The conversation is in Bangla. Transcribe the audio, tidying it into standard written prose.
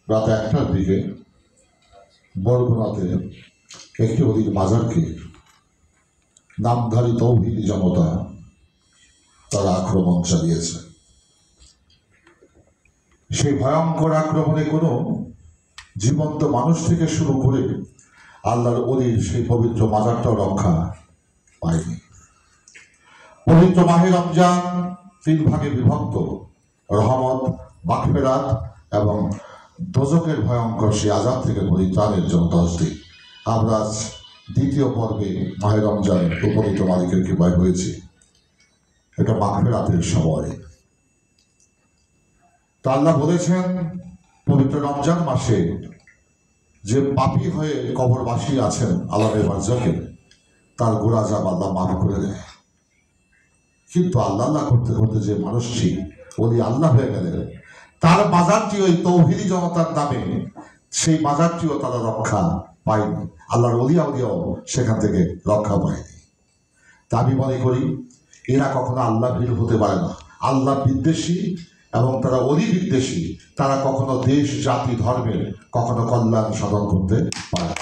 রাত 1টার দিকে বরগুনাতে একটি অলির মাজারকে নামধারী তৌহিদি জনতা তারা আক্রমণ চালিয়েছে। সেই ভয়ঙ্কর আক্রমণে কোনো জীবন্ত মানুষ থেকে শুরু করে আল্লাহর অলির সেই পবিত্র মাজারটাও রক্ষা পায়নি। পবিত্র মাহে রমজান 3 ভাগে বিভক্ত, রহমত, মাগফিরাত এবং দোজখের ভয়ঙ্কর সেই আযাব থেকে পরিত্রাণের জন্য 10 দিন। আমরা আজ দ্বিতীয় পর্বে মাহে রমজান উপনীত মালিকের কৃপায় হয়েছে। এটা মাগফিরাতের সময়। তা আল্লাহ বলেছেন পবিত্র রমজান মাসে যে পাপী হয়ে কবরবাসী আছেন আল্লাহের বারজাকে, তার গুনাহ আযাব আল্লাহ মাফ করে দেয়। কিন্তু আল্লাহ করতে করতে যে মানুষটি ওলি আল্লাহ হয়ে গেলেন, তার মাজারটি ওই তৌহিদি জনতার নামে, সেই মাজারটিও তারা রক্ষা পায়নি। আল্লাহর ওলিয়াও সেখান থেকে রক্ষা পায়নি। তা আমি মনে করি এরা কখনো আল্লাহ ভীরু হতে পারে না। আল্লাহ বিদ্বেষী এবং তারা অলি বিদ্বেষী, তারা কখনো দেশ, জাতি, ধর্মের কখনো কল্যাণ সাধন করতে পারে না।